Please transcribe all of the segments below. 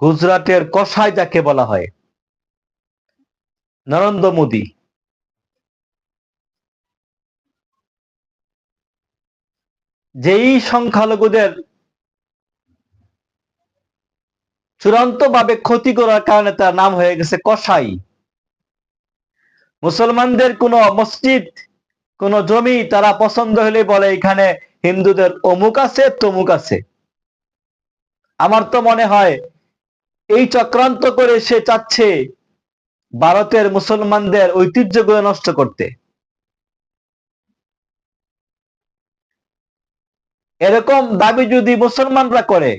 গুজরাটের কসাই যাকে বলা হয়, নরেন্দ্র মোদী, যেই সংখ্যালঘুদের চূড়ান্ত ভাবে ক্ষতি করার কারণে তার নাম হয়ে গেছে কসাই। মুসলমানদের কোন মসজিদ, কোন জমি তারা পছন্দ হলে বলে এখানে হিন্দুদের অমুক আছে তমুক আছে। আমার তো মনে হয় এই চক্রান্ত করে সে চাচ্ছে ভারতের মুসলমানদের ঐতিহ্যগুলো নষ্ট করতে। এরকম দাবি যদি মুসলমানরা করে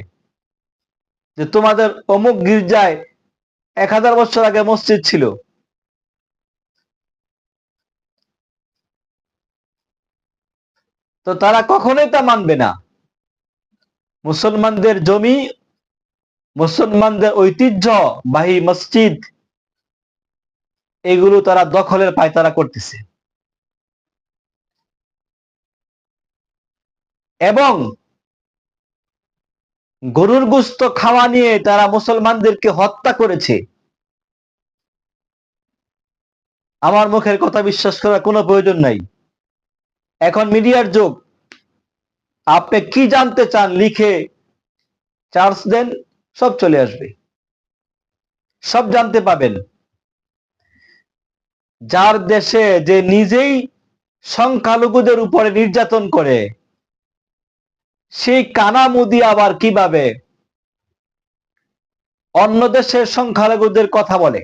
যে তোমাদের অমুক গির্জায় 1000 বছর আগে মসজিদ ছিল, তো তারা কখনোই তা মানবে না। মুসলমানদের জমি, মুসলমানদের ঐতিহ্যবাহী মসজিদ, এগুলো তারা দখলের পায়তারা করতেছে। এবং গরুর গোশত খাওয়া নিয়ে তারা মুসলমানদেরকে হত্যা করেছে। আমার মুখের কথা বিশ্বাস করার কোনো প্রয়োজন নাই। এখন মিডিয়ার যুগ, আপনি কি জানতে চান লিখে চার্জ দেন, সব চলে আসবে, সব জানতে পাবেন। যার দেশে যে নিজেই সংখ্যালঘুদের উপরে নির্যাতন করে, সেই কানা মুদি আবার কিভাবে অন্য দেশের সংখ্যালঘুদের কথা বলে।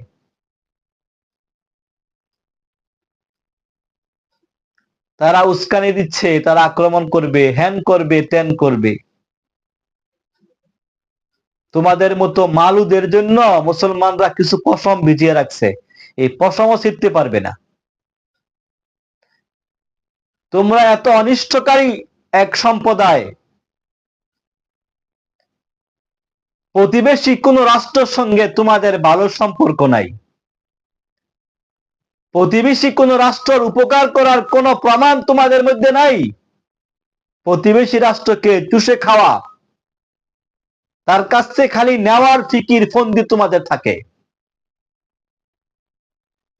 তারা উস্কানি দিচ্ছে, তারা আক্রমণ করবে, হ্যান করবে, ত্যান করবে। তোমাদের মতো মালুদের জন্য মুসলমানরা কিছু পশম ভিজিয়ে রাখছে, এই পশমও ছিঁড়তে পারবে না। তোমরা এত অনিষ্টকারী এক সম্প্রদায়, প্রতিবেশী কোন রাষ্ট্রের সঙ্গে তোমাদের ভালো সম্পর্ক নাই। প্রতিবেশী কোন রাষ্ট্রের উপকার করার কোন প্রমাণ তোমাদের মধ্যে নাই। প্রতিবেশী রাষ্ট্রকে চুষে খাওয়া, তার কাছে খালি নেওয়ার ফিকির ফন্দি তোমাদের থাকে।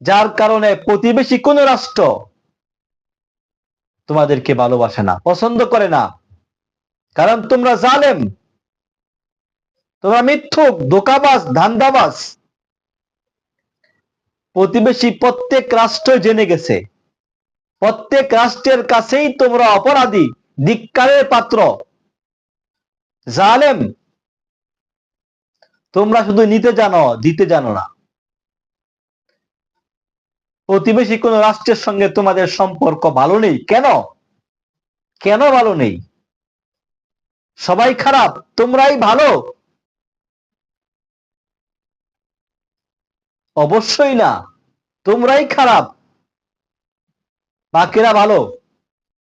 যার কারণে প্রতিবেশী কোন রাষ্ট্র তোমাদেরকে ভালোবাসে না, পছন্দ করে না। কারণ তোমরা জালেম, তোমরা মিথ্যুক, ধোঁকাবাজ, ধান্দাবাজ। প্রতিবেশী প্রত্যেক রাষ্ট্র জেনে গেছে, প্রত্যেক রাষ্ট্রের কাছেই তোমরা অপরাধী, ধিক্কারের পাত্র, জালেম। তোমরা শুধু নিতে জানো, দিতে জানো না। প্রতিবেশী কোন রাষ্ট্রের সঙ্গে তোমাদের সম্পর্ক ভালো নেই। কেন? কেন ভালো নেই? সবাই খারাপ, তোমরাই ভালো? অবশ্যই না, তোমরাই খারাপ, বাকিরা ভালো।